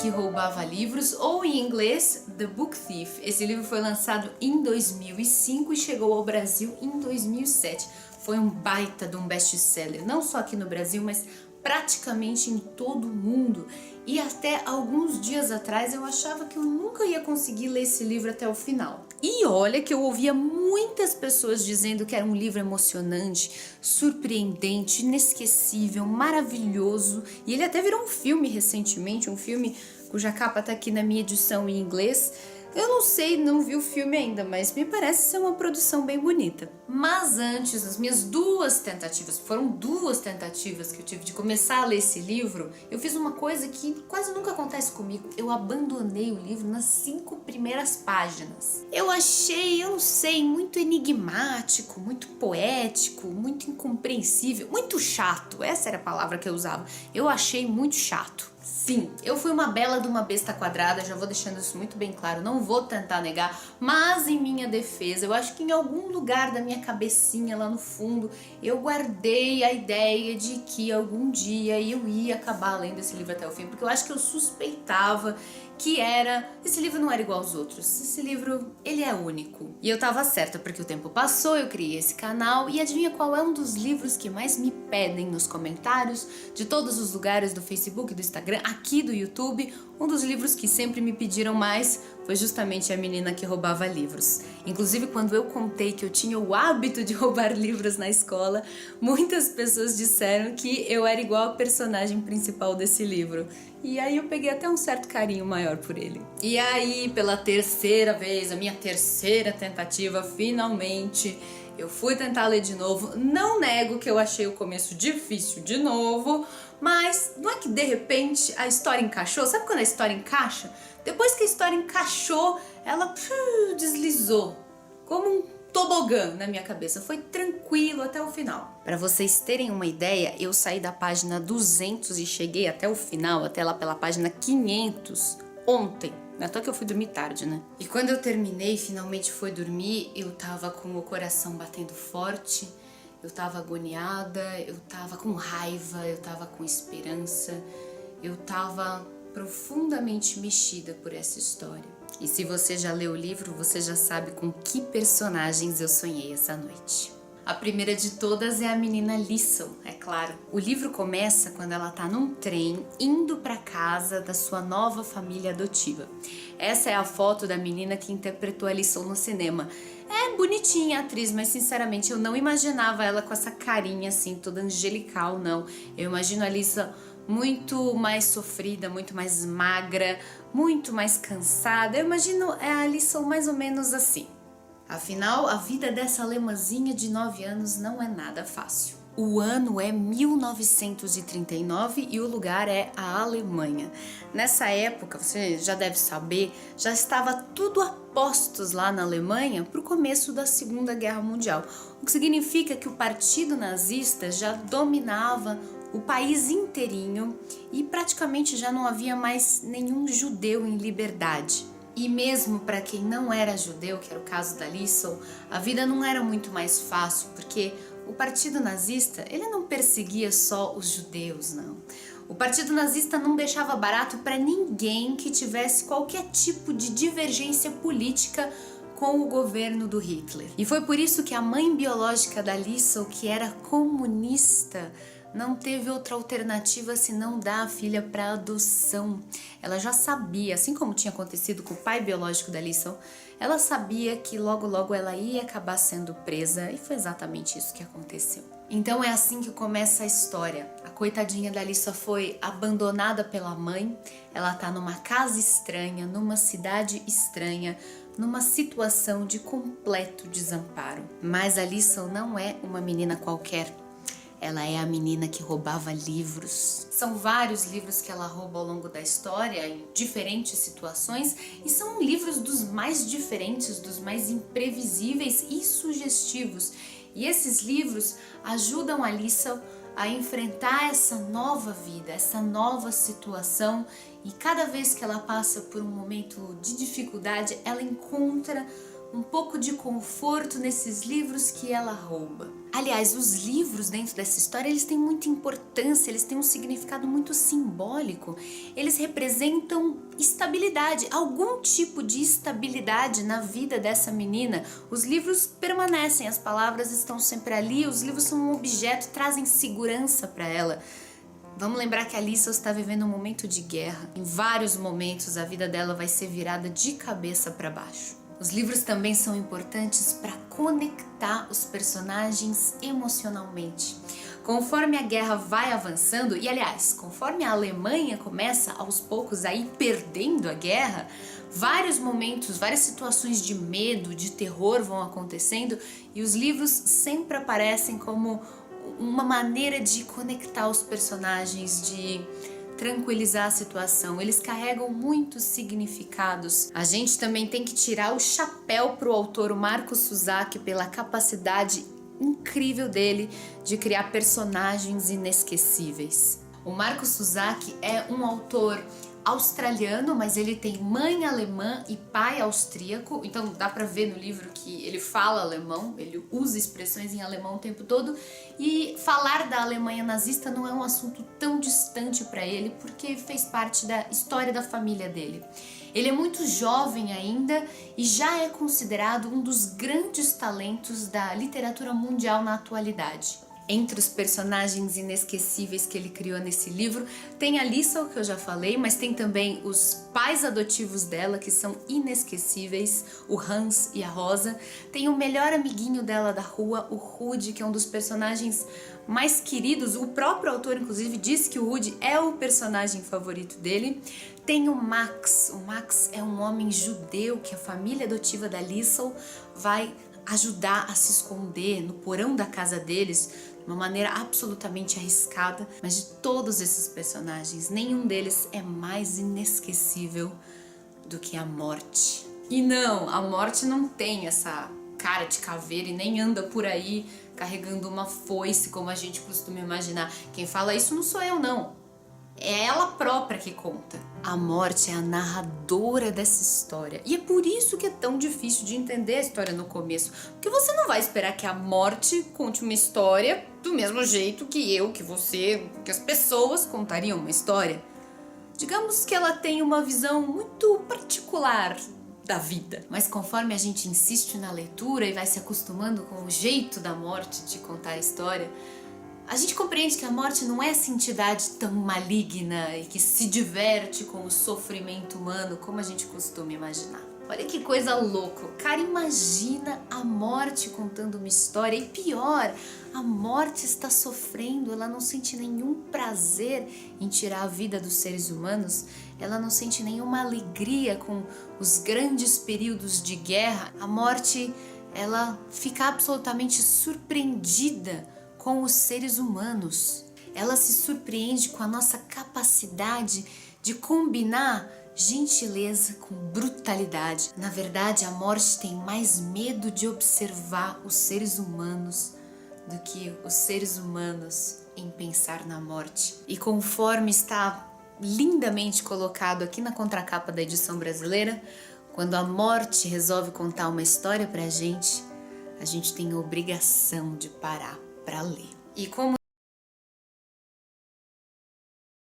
que Roubava Livros, ou em inglês, The Book Thief. Esse livro foi lançado em 2005 e chegou ao Brasil em 2007. Foi um baita de um best-seller, não só aqui no Brasil, mas praticamente em todo o mundo. E até alguns dias atrás eu achava que eu nunca ia conseguir ler esse livro até o final. E olha que eu ouvia muitas pessoas dizendo que era um livro emocionante, surpreendente, inesquecível, maravilhoso. E ele até virou um filme recentemente, um filme cuja capa tá aqui na minha edição em inglês. Eu não sei, não vi o filme ainda, mas me parece ser uma produção bem bonita. Mas antes, as minhas foram duas tentativas que eu tive de começar a ler esse livro, eu fiz uma coisa que quase nunca acontece comigo. Eu abandonei o livro nas 5 primeiras páginas. Eu achei, eu não sei, muito enigmático, muito poético, muito incompreensível, muito chato. Essa era a palavra que eu usava. Eu achei muito chato. Sim, eu fui uma bela de uma besta quadrada, já vou deixando isso muito bem claro, não vou tentar negar, mas em minha defesa, eu acho que em algum lugar da minha cabecinha lá no fundo, eu guardei a ideia de que algum dia eu ia acabar lendo esse livro até o fim, porque eu acho que eu suspeitava que esse livro não era igual aos outros, esse livro, ele é único. E eu tava certa, porque o tempo passou, eu criei esse canal, e adivinha qual é um dos livros que mais me pedem nos comentários, de todos os lugares do Facebook, do Instagram, aqui do YouTube? Um dos livros que sempre me pediram mais foi justamente A Menina que Roubava Livros. Inclusive, quando eu contei que eu tinha o hábito de roubar livros na escola, muitas pessoas disseram que eu era igual a personagem principal desse livro. E aí eu peguei até um certo carinho maior por ele. E aí, pela terceira vez, a minha terceira tentativa, finalmente, eu fui tentar ler de novo. Não nego que eu achei o começo difícil de novo, mas não é que de repente a história encaixou? Sabe quando a história encaixa? Depois que a história encaixou, ela deslizou, como um tobogã na minha cabeça. Foi tranquilo até o final. Para vocês terem uma ideia, eu saí da página 200 e cheguei até o final, até lá pela página 500, ontem. Não é só que eu fui dormir tarde, né? E quando eu terminei, finalmente fui dormir, eu tava com o coração batendo forte, eu tava agoniada, eu tava com raiva, eu tava com esperança, eu tava profundamente mexida por essa história. E se você já leu o livro, você já sabe com que personagens eu sonhei essa noite. A primeira de todas é a menina Liesl, é claro. O livro começa quando ela tá num trem indo pra casa da sua nova família adotiva. Essa é a foto da menina que interpretou a Liesl no cinema. É bonitinha a atriz, mas sinceramente eu não imaginava ela com essa carinha assim, toda angelical, não. Eu imagino a Liesl muito mais sofrida, muito mais magra, muito mais cansada. Eu imagino a Liesl mais ou menos assim. Afinal, a vida dessa alemãzinha de 9 anos não é nada fácil. O ano é 1939 e o lugar é a Alemanha. Nessa época, você já deve saber, já estava tudo a postos lá na Alemanha para o começo da Segunda Guerra Mundial. O que significa que o partido nazista já dominava o país inteirinho e praticamente já não havia mais nenhum judeu em liberdade. E mesmo para quem não era judeu, que era o caso da Liesl, a vida não era muito mais fácil, porque o partido nazista, ele não perseguia só os judeus, não. O partido nazista não deixava barato para ninguém que tivesse qualquer tipo de divergência política com o governo do Hitler. E foi por isso que a mãe biológica da Liesl, que era comunista, não teve outra alternativa senão dar a filha para adoção. Ela já sabia, assim como tinha acontecido com o pai biológico da Liesl, ela sabia que logo logo ela ia acabar sendo presa e foi exatamente isso que aconteceu. Então é assim que começa a história. A coitadinha da Liesl foi abandonada pela mãe, ela tá numa casa estranha, numa cidade estranha, numa situação de completo desamparo. Mas a Liesl não é uma menina qualquer. Ela é a menina que roubava livros. São vários livros que ela rouba ao longo da história, em diferentes situações, e são livros dos mais diferentes, dos mais imprevisíveis e sugestivos. E esses livros ajudam a Liesl a enfrentar essa nova vida, essa nova situação, e cada vez que ela passa por um momento de dificuldade, ela encontra um pouco de conforto nesses livros que ela rouba. Aliás, os livros dentro dessa história, eles têm muita importância, eles têm um significado muito simbólico. Eles representam estabilidade, algum tipo de estabilidade na vida dessa menina. Os livros permanecem, as palavras estão sempre ali, os livros são um objeto, trazem segurança para ela. Vamos lembrar que a Lisa está vivendo um momento de guerra. Em vários momentos a vida dela vai ser virada de cabeça para baixo. Os livros também são importantes para conectar os personagens emocionalmente. Conforme a guerra vai avançando, e aliás, conforme a Alemanha começa aos poucos a ir perdendo a guerra, vários momentos, várias situações de medo, de terror vão acontecendo e os livros sempre aparecem como uma maneira de conectar os personagens, de tranquilizar a situação. Eles carregam muitos significados. A gente também tem que tirar o chapéu pro autor, o Marco Suzaki, pela capacidade incrível dele de criar personagens inesquecíveis. O Marco Suzaki é um autor australiano, mas ele tem mãe alemã e pai austríaco, então dá pra ver no livro que ele fala alemão, ele usa expressões em alemão o tempo todo, e falar da Alemanha nazista não é um assunto tão distante para ele, porque fez parte da história da família dele. Ele é muito jovem ainda e já é considerado um dos grandes talentos da literatura mundial na atualidade. Entre os personagens inesquecíveis que ele criou nesse livro, tem a Lisa, que eu já falei, mas tem também os pais adotivos dela, que são inesquecíveis, o Hans e a Rosa. Tem o melhor amiguinho dela da rua, o Rudy, que é um dos personagens mais queridos. O próprio autor, inclusive, disse que o Rudy é o personagem favorito dele. Tem o Max é um homem judeu que a família adotiva da Lisa vai ajudar a se esconder no porão da casa deles, de uma maneira absolutamente arriscada, mas de todos esses personagens, nenhum deles é mais inesquecível do que a morte. E não, a morte não tem essa cara de caveira e nem anda por aí carregando uma foice como a gente costuma imaginar. Quem fala isso não sou eu, não. É ela própria que conta. A morte é a narradora dessa história. E é por isso que é tão difícil de entender a história no começo. Porque você não vai esperar que a morte conte uma história do mesmo jeito que eu, que você, que as pessoas contariam uma história. Digamos que ela tem uma visão muito particular da vida. Mas conforme a gente insiste na leitura e vai se acostumando com o jeito da morte de contar a história, a gente compreende que a morte não é essa entidade tão maligna e que se diverte com o sofrimento humano como a gente costuma imaginar. Olha que coisa louca. Cara, imagina a morte contando uma história. E pior, a morte está sofrendo, ela não sente nenhum prazer em tirar a vida dos seres humanos, ela não sente nenhuma alegria com os grandes períodos de guerra. A morte, ela fica absolutamente surpreendida com os seres humanos. Ela se surpreende com a nossa capacidade de combinar gentileza com brutalidade. Na verdade, a morte tem mais medo de observar os seres humanos do que os seres humanos em pensar na morte. E conforme está lindamente colocado aqui na contracapa da edição brasileira, quando a morte resolve contar uma história pra gente, a gente tem a obrigação de parar para ler. E como